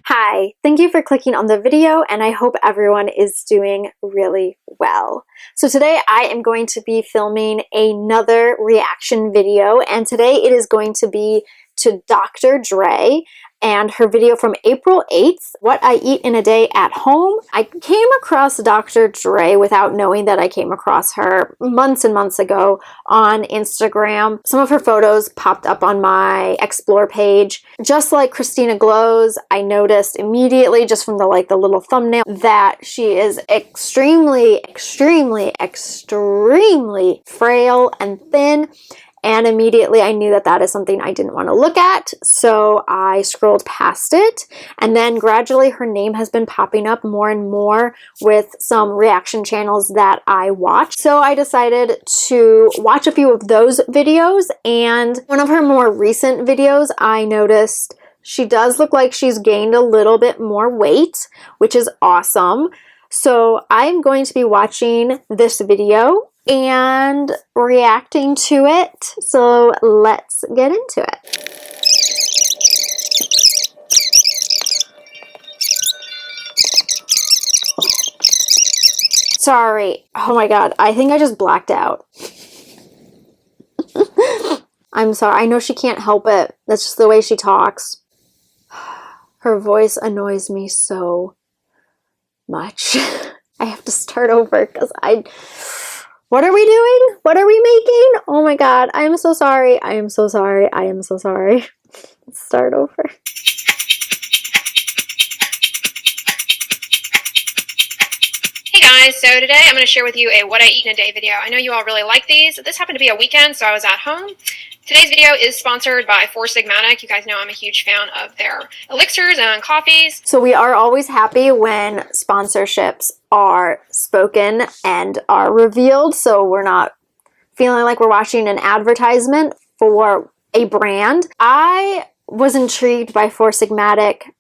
Hi, thank you for clicking on the video, and I hope everyone is doing really well. So today I am going to be filming another reaction video, and today it is going to be to Dr. Dray and her video from April 8th, What I Eat in a Day at Home. I came across Dr. Dray without knowing that I came across her months and months ago on Instagram. Some of her photos popped up on my Explore page. Just like Christina Glows, I noticed immediately just from the little thumbnail that she is extremely frail and thin. And immediately I knew that that is something I didn't want to look at, so I scrolled past it. And then gradually her name has been popping up more and more with some reaction channels that I watch. So I decided to watch a few of those videos, and one of her more recent videos I noticed she does look like she's gained a little bit more weight, which is awesome. So I'm going to be watching this video and reacting to it. So let's get into it. Sorry. Oh my god, I think I just blacked out. I'm sorry. I know she can't help it. That's just the way she talks. Her voice annoys me so much. I have to start over because what are we doing? What are we making? Oh my god, I am so sorry. I am so sorry. I am so sorry. Let's start over. Hey guys, so today I'm going to share with you a what I eat in a day video. I know you all really like these. This happened to be a weekend, so I was at home. Today's video is sponsored by Four Sigmatic. You guys know I'm a huge fan of their elixirs and coffees. So we are always happy when sponsorships are spoken and are revealed, so we're not feeling like we're watching an advertisement for a brand. I was intrigued by Four Sigmatic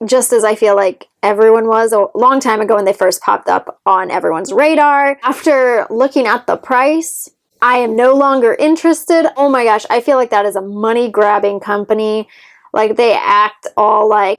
just as I feel like everyone was a long time ago when they first popped up on everyone's radar. After looking at the price, I am no longer interested. Oh my gosh, I feel like that is a money-grabbing company. Like, they act all like...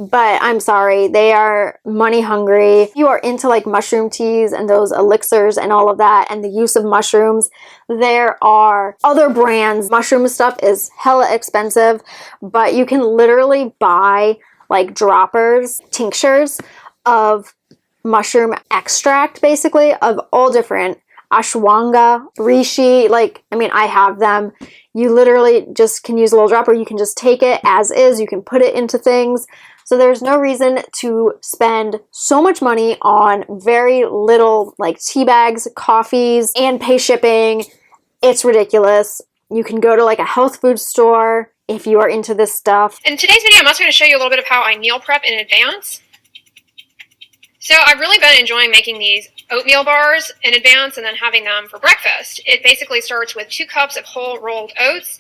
But I'm sorry, they are money hungry. If you are into like mushroom teas and those elixirs and all of that and the use of mushrooms, there are other brands. Mushroom stuff is hella expensive, but you can literally buy like droppers, tinctures of mushroom extract, basically, of all different ashwagandha, reishi. Like, I mean, I have them. You literally just can use a little dropper. You can just take it as is. You can put it into things. So there's no reason to spend so much money on very little like tea bags, coffees, and pay shipping. It's ridiculous. You can go to like a health food store if you are into this stuff. In today's video, I'm also going to show you a little bit of how I meal prep in advance. So I've really been enjoying making these oatmeal bars in advance and then having them for breakfast. It basically starts with 2 cups of whole rolled oats.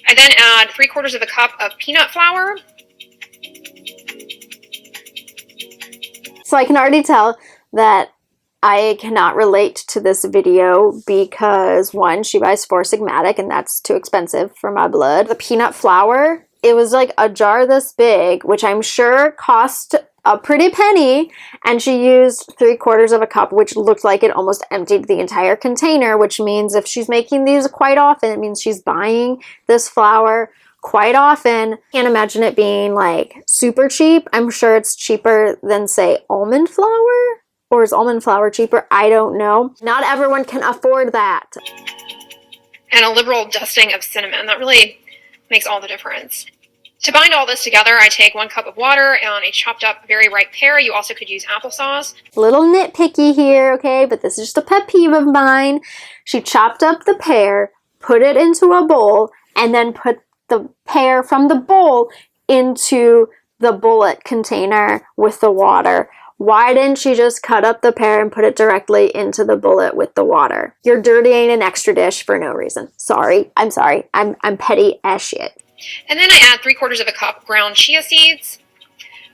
I then add 3/4 of a cup of peanut flour. So I can already tell that I cannot relate to this video because, one, she buys Four Sigmatic and that's too expensive for my blood. The peanut flour, it was like a jar this big, which I'm sure cost a pretty penny, and she used 3/4 of a cup, which looked like it almost emptied the entire container, which means if she's making these quite often, it means she's buying this flour quite often. Can't imagine it being like super cheap. I'm sure it's cheaper than, say, almond flour. Or is almond flour cheaper? I don't know. Not everyone can afford that. And a liberal dusting of cinnamon. That really makes all the difference. To bind all this together, I take 1 cup of water and a chopped up very ripe pear. You also could use applesauce. Little nitpicky here, okay? But this is just a pet peeve of mine. She chopped up the pear, put it into a bowl, and then put the pear from the bowl into the bullet container with the water. Why didn't she just cut up the pear and put it directly into the bullet with the water? You're dirtying an extra dish for no reason. Sorry. I'm sorry. I'm petty as shit. And then I add 3/4 of a cup ground chia seeds.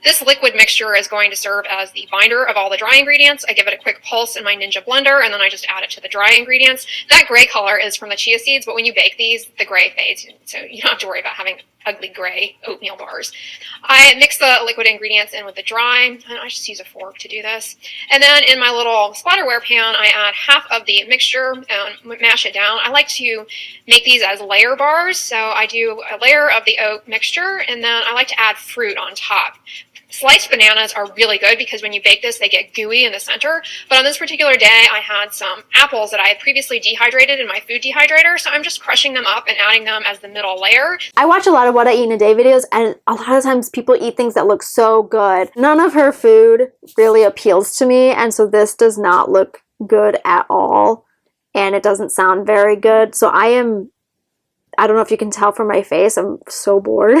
This liquid mixture is going to serve as the binder of all the dry ingredients. I give it a quick pulse in my Ninja blender, and then I just add it to the dry ingredients. That gray color is from the chia seeds, but when you bake these, the gray fades, so you don't have to worry about having ugly gray oatmeal bars. I mix the liquid ingredients in with the dry, and I just use a fork to do this. And then in my little splatterware pan, I add half of the mixture and mash it down. I like to make these as layer bars, so I do a layer of the oat mixture, and then I like to add fruit on top. Sliced bananas are really good because when you bake this, they get gooey in the center. But on this particular day, I had some apples that I had previously dehydrated in my food dehydrator. So I'm just crushing them up and adding them as the middle layer. I watch a lot of What I Eat in a Day videos, and a lot of times people eat things that look so good. None of her food really appeals to me, and so this does not look good at all. And it doesn't sound very good. So I don't know if you can tell from my face, I'm so bored.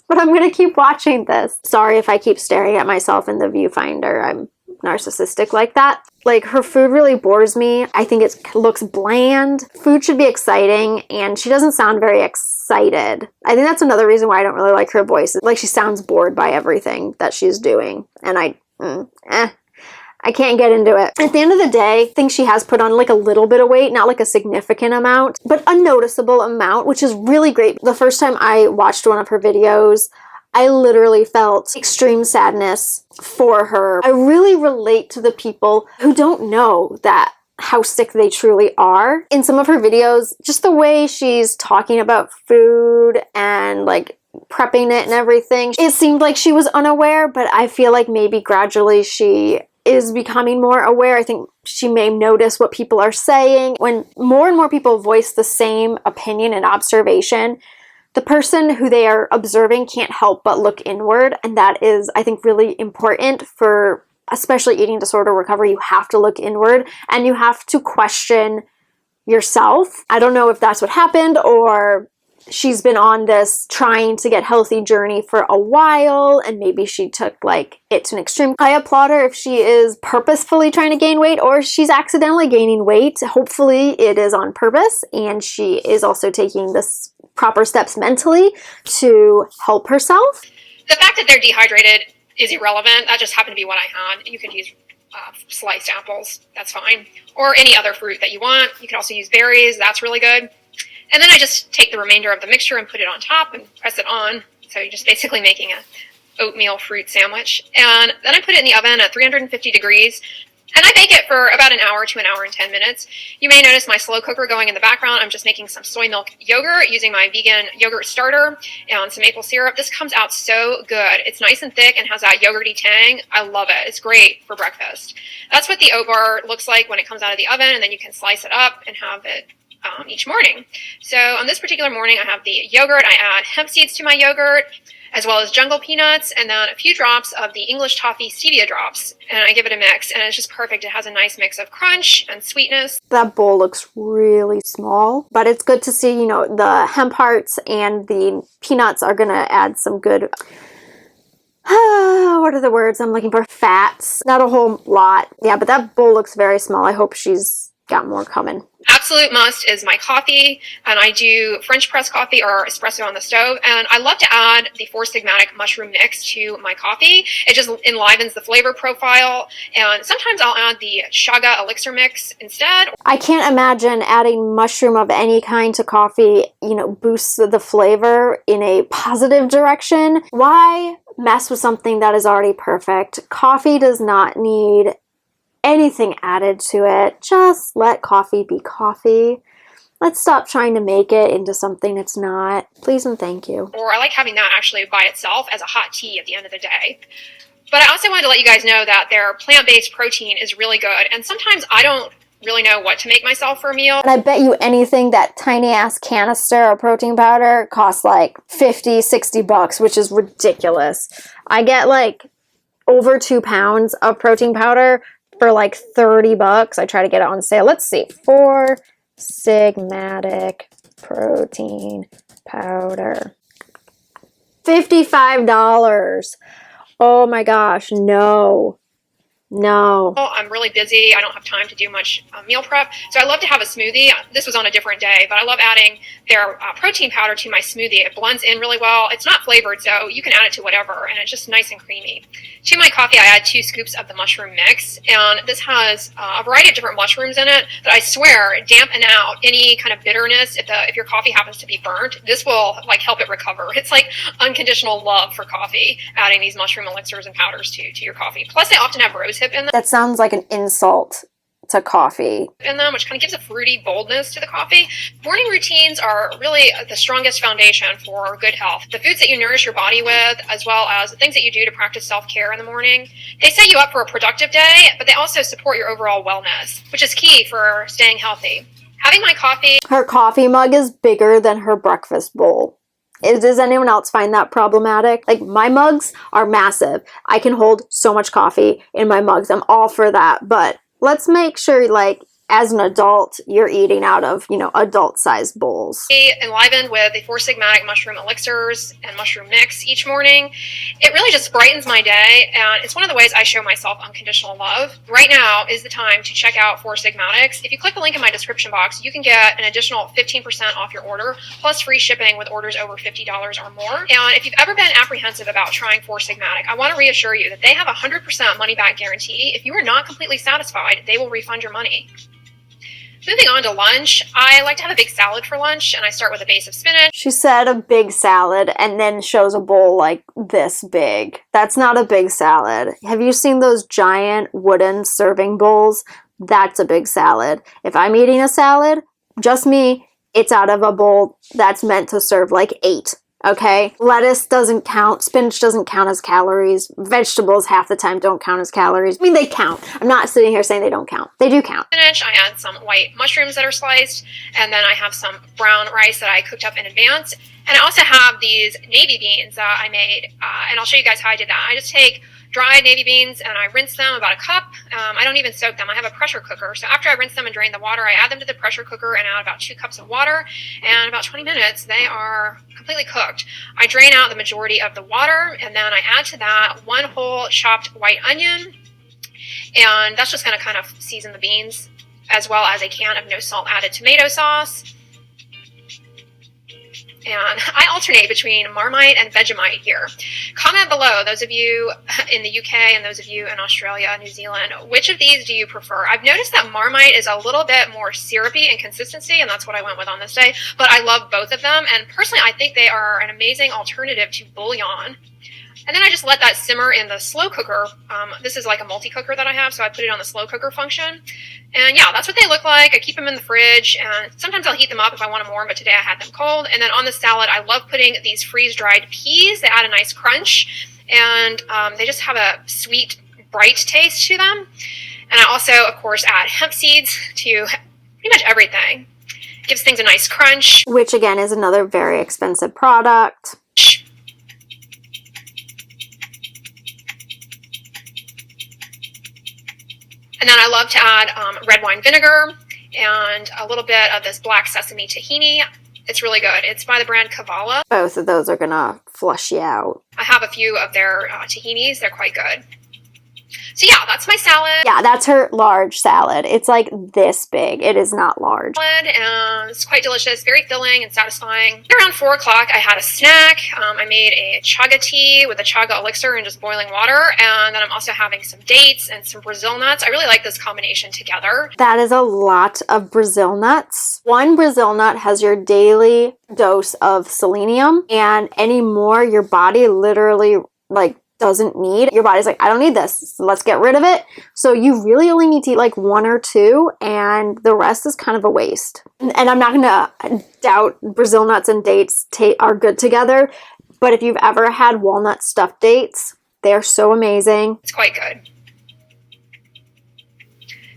But I'm going to keep watching this. Sorry if I keep staring at myself in the viewfinder. I'm narcissistic like that. Like, her food really bores me. I think it looks bland. Food should be exciting, and she doesn't sound very excited. I think that's another reason why I don't really like her voice. Like, she sounds bored by everything that she's doing. And I can't get into it. At the end of the day, I think she has put on like a little bit of weight, not like a significant amount, but a noticeable amount, which is really great. The first time I watched one of her videos, I literally felt extreme sadness for her. I really relate to the people who don't know that how sick they truly are. In some of her videos, just the way she's talking about food and like prepping it and everything, it seemed like she was unaware, but I feel like maybe gradually she is becoming more aware. I think she may notice what people are saying. When more and more people voice the same opinion and observation, the person who they are observing can't help but look inward. And that is, I think, really important for especially eating disorder recovery. You have to look inward and you have to question yourself. I don't know if that's what happened, or she's been on this trying to get healthy journey for a while, and maybe she took like it to an extreme. I applaud her if she is purposefully trying to gain weight or she's accidentally gaining weight. Hopefully it is on purpose, and she is also taking this proper steps mentally to help herself. The fact that they're dehydrated is irrelevant. That just happened to be what I had. You could use sliced apples. That's fine. Or any other fruit that you want. You can also use berries. That's really good. And then I just take the remainder of the mixture and put it on top and press it on. So you're just basically making a oatmeal fruit sandwich. And then I put it in the oven at 350 degrees. And I bake it for about an hour to an hour and 10 minutes. You may notice my slow cooker going in the background. I'm just making some soy milk yogurt using my vegan yogurt starter and some maple syrup. This comes out so good. It's nice and thick and has that yogurty tang. I love it. It's great for breakfast. That's what the oat bar looks like when it comes out of the oven, and then you can slice it up and have it each morning. So on this particular morning, I have the yogurt. I add hemp seeds to my yogurt, as well as jungle peanuts, and then a few drops of the English toffee stevia drops. And I give it a mix, and it's just perfect. It has a nice mix of crunch and sweetness. That bowl looks really small, but it's good to see, you know, the hemp hearts and the peanuts are gonna add some good, what are the words I'm looking for? Fats. Not a whole lot. Yeah, but that bowl looks very small. I hope she's got more coming. Absolute must is my coffee, and I do French press coffee or espresso on the stove, and I love to add the Four Sigmatic mushroom mix to my coffee. It just enlivens the flavor profile, and sometimes I'll add the Shaga elixir mix instead. I can't imagine adding mushroom of any kind to coffee, you know, boosts the flavor in a positive direction. Why mess with something that is already perfect? Coffee does not need anything added to it. Just let coffee be coffee. Let's stop trying to make it into something it's not. Please and thank you. Or I like having that actually by itself as a hot tea at the end of the day. But I also wanted to let you guys know that their plant-based protein is really good. And sometimes I don't really know what to make myself for a meal. And I bet you anything that tiny ass canister of protein powder costs like 50, 60 bucks, which is ridiculous. I get like over 2 pounds of protein powder for like 30 bucks. I try to get it on sale. Let's see. Four Sigmatic protein powder. $55. Oh my gosh, no. No. I'm really busy. I don't have time to do much meal prep. So I love to have a smoothie. This was on a different day, but I love adding their protein powder to my smoothie. It blends in really well. It's not flavored, so you can add it to whatever, and it's just nice and creamy. To my coffee, I add 2 scoops of the mushroom mix, and this has a variety of different mushrooms in it that I swear dampen out any kind of bitterness. If your coffee happens to be burnt, this will like help it recover. It's like unconditional love for coffee, adding these mushroom elixirs and powders to your coffee. Plus, they often have rosehip in them. That sounds like an insult to coffee. In them, which kind of gives a fruity boldness to the coffee. Morning routines are really the strongest foundation for good health. The foods that you nourish your body with, as well as the things that you do to practice self-care in the morning, they set you up for a productive day, but they also support your overall wellness, which is key for staying healthy. Having my coffee... Her coffee mug is bigger than her breakfast bowl. Does anyone else find that problematic? Like, my mugs are massive. I can hold so much coffee in my mugs. I'm all for that. But let's make sure, like, as an adult, you're eating out of, adult-sized bowls. Enlivened with the 4 Sigmatic mushroom elixirs and mushroom mix each morning. It really just brightens my day, and it's one of the ways I show myself unconditional love. Right now is the time to check out 4 Sigmatics. If you click the link in my description box, you can get an additional 15% off your order, plus free shipping with orders over $50 or more. And if you've ever been apprehensive about trying 4 Sigmatic, I want to reassure you that they have a 100% money-back guarantee. If you are not completely satisfied, they will refund your money. Moving on to lunch, I like to have a big salad for lunch, and I start with a base of spinach. She said a big salad and then shows a bowl like this big. That's not a big salad. Have you seen those giant wooden serving bowls? That's a big salad. If I'm eating a salad, just me, it's out of a bowl that's meant to serve like 8. Okay? Lettuce doesn't count. Spinach doesn't count as calories. Vegetables half the time don't count as calories. I mean, they count. I'm not sitting here saying they don't count. They do count. Spinach, I add some white mushrooms that are sliced, and then I have some brown rice that I cooked up in advance. And I also have these navy beans that I made, and I'll show you guys how I did that. I just take dried navy beans and I rinse them about a cup. I don't even soak them. I have a pressure cooker. So after I rinse them and drain the water, I add them to the pressure cooker and add about 2 cups of water. And in about 20 minutes, they are completely cooked. I drain out the majority of the water, and then I add to that 1 whole chopped white onion. And that's just going to kind of season the beans, as well as a can of no salt added tomato sauce. And I alternate between Marmite and Vegemite here. Comment below, those of you in the UK and those of you in Australia, New Zealand, which of these do you prefer? I've noticed that Marmite is a little bit more syrupy in consistency, and that's what I went with on this day, but I love both of them, and personally I think they are an amazing alternative to bouillon. And then I just let that simmer in the slow cooker. This is like a multi-cooker that I have, so I put it on the slow cooker function. And yeah, that's what they look like. I keep them in the fridge, and sometimes I'll heat them up if I want them warm, but today I had them cold. And then on the salad, I love putting these freeze-dried peas. They add a nice crunch, and they just have a sweet, bright taste to them. And I also, of course, add hemp seeds to pretty much everything. It gives things a nice crunch. Which, again, is another very expensive product. And then I love to add red wine vinegar and a little bit of this black sesame tahini. It's really good. It's by the brand Kavala. Both of those are gonna flush you out. I have a few of their tahinis. They're quite good. So yeah, that's my salad. Yeah, that's her large salad. It's like this big. It is not large. And it's quite delicious, very filling and satisfying. Around 4 o'clock, I had a snack. I made a chaga tea with a chaga elixir and just boiling water. And then I'm also having some dates and some Brazil nuts. I really like this combination together. That is a lot of Brazil nuts. 1 Brazil nut has your daily dose of selenium, and any more your body literally doesn't need. Your body's like, I don't need this, so let's get rid of it. So you really only need to eat like 1 or 2, and the rest is kind of a waste. And I'm not gonna doubt Brazil nuts and dates are good together, but if you've ever had walnut stuffed dates, they're so amazing. It's quite good.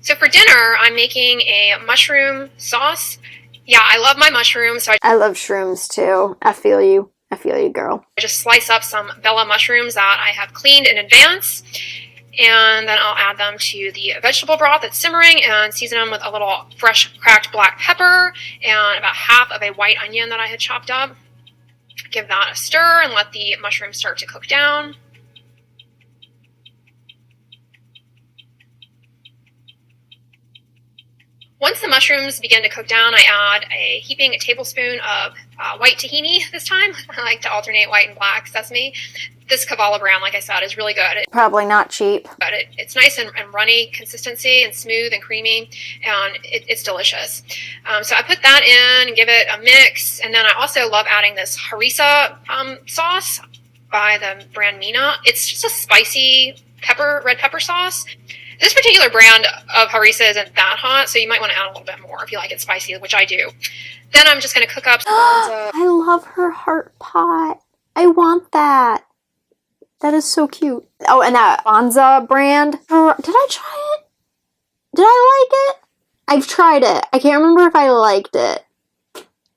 So for dinner, I'm making a mushroom sauce. Yeah, I love my mushrooms. So I love shrooms too. I feel you. I feel you, girl. I just slice up some Bella mushrooms that I have cleaned in advance, and then I'll add them to the vegetable broth that's simmering and season them with a little fresh cracked black pepper and about half of a white onion that I had chopped up. Give that a stir and let the mushrooms start to cook down. Once the mushrooms begin to cook down, I add a heaping tablespoon of white tahini this time. I like to alternate white and black sesame. This Kavala brand, like I said, is really good. Probably not cheap. But it's nice and runny consistency and smooth and creamy, and it's delicious. So I put that in and give it a mix. And then I also love adding this harissa sauce by the brand Mina. It's just a spicy red pepper sauce. This particular brand of harissa isn't that hot, so you might want to add a little bit more if you like it spicy, which I do. Then I'm just going to cook up some I love her heart pot. I want that. That is so cute. Oh, and that Bonza brand. Did I try it? Did I like it? I've tried it. I can't remember if I liked it.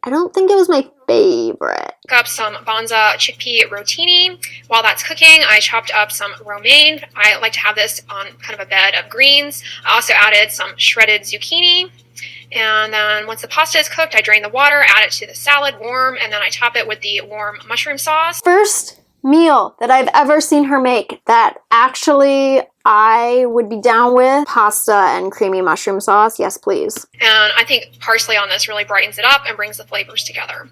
I don't think it was my favorite. Cook up some Bonza chickpea rotini. While that's cooking, I chopped up some romaine. I like to have this on kind of a bed of greens. I also added some shredded zucchini. And then once the pasta is cooked, I drain the water, add it to the salad warm, and then I top it with the warm mushroom sauce. First meal that I've ever seen her make that actually I would be down with. Pasta and creamy mushroom sauce. Yes, please. And I think parsley on this really brightens it up and brings the flavors together.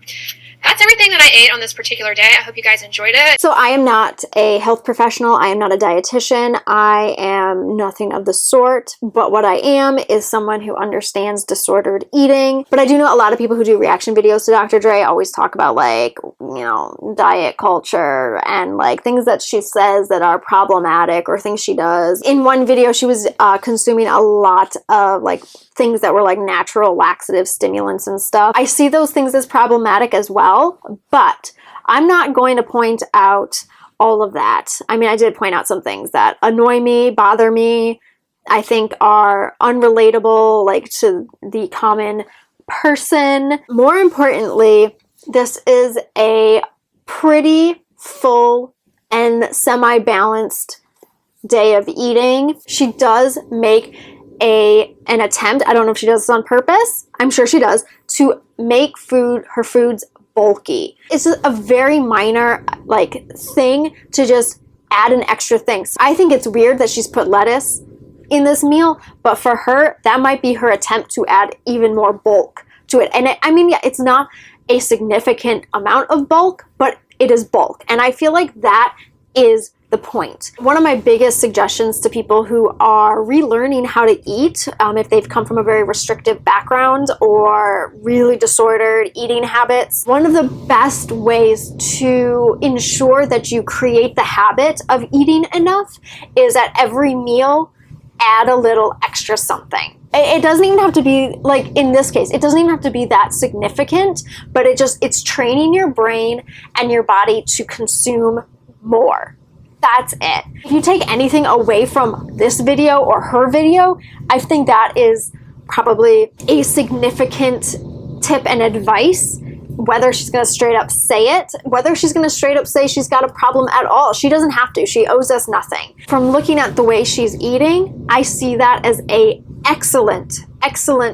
That's everything that I ate on this particular day. I hope you guys enjoyed it. So I am not a health professional. I am not a dietitian. I am nothing of the sort. But what I am is someone who understands disordered eating. But I do know a lot of people who do reaction videos to Dr. Dray always talk about, like, you know, diet culture and like things that she says that are problematic or things she does. In one video, she was consuming a lot of like things that were like natural laxative stimulants and stuff. I see those things as problematic as well, but I'm not going to point out all of that. I mean, I did point out some things that annoy me, bother me, I think are unrelatable, like to the common person. More importantly, this is a pretty full and semi-balanced day of eating. She does make an attempt, I don't know if she does this on purpose, I'm sure she does, to make her foods bulky. It's a very minor like thing to just add an extra thing. So I think it's weird that she's put lettuce in this meal, but for her, that might be her attempt to add even more bulk to it. And I mean, yeah, it's not a significant amount of bulk, but it is bulk. And I feel like that is the point. One of my biggest suggestions to people who are relearning how to eat, if they've come from a very restrictive background or really disordered eating habits, one of the best ways to ensure that you create the habit of eating enough is at every meal, add a little extra something. It doesn't even have to be, like in this case, it doesn't even have to be that significant, but it's training your brain and your body to consume more. That's it. If you take anything away from this video or her video, I think that is probably a significant tip and advice. Whether she's going to straight up say it, whether she's going to straight up say she's got a problem at all. She doesn't have to. She owes us nothing. From looking at the way she's eating, I see that as a excellent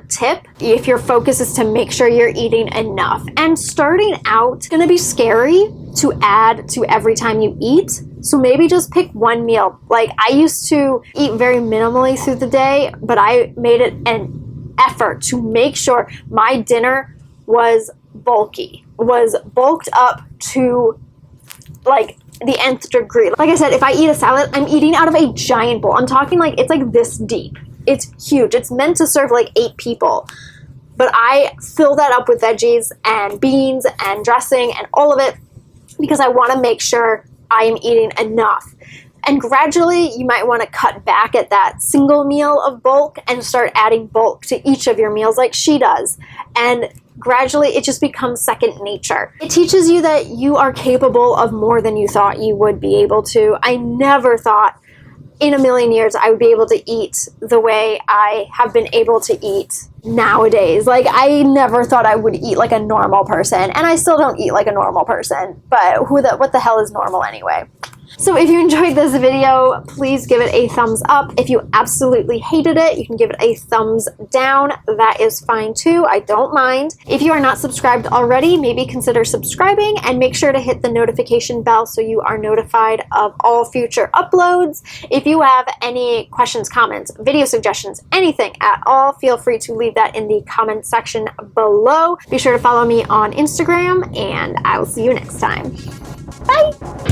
tip if your focus is to make sure you're eating enough. And starting out, it's going to be scary to add to every time you eat. So maybe just pick one meal. Like, I used to eat very minimally through the day, but I made it an effort to make sure my dinner was bulky, was bulked up to like the nth degree. Like I said, if I eat a salad, I'm eating out of a giant bowl. I'm talking like it's like this deep. It's huge. It's meant to serve like 8 people. But I fill that up with veggies and beans and dressing and all of it because I want to make sure I am eating enough. And gradually, you might want to cut back at that single meal of bulk and start adding bulk to each of your meals like she does. And gradually, it just becomes second nature. It teaches you that you are capable of more than you thought you would be able to. I never thought in a million years I would be able to eat the way I have been able to eat nowadays. Like, I never thought I would eat like a normal person, and I still don't eat like a normal person, but what the hell is normal anyway? So if you enjoyed this video, please give it a thumbs up. If you absolutely hated it, you can give it a thumbs down. That is fine too. I don't mind. If you are not subscribed already, maybe consider subscribing and make sure to hit the notification bell so you are notified of all future uploads. If you have any questions, comments, video suggestions, anything at all, feel free to leave that in the comment section below. Be sure to follow me on Instagram, and I will see you next time. Bye!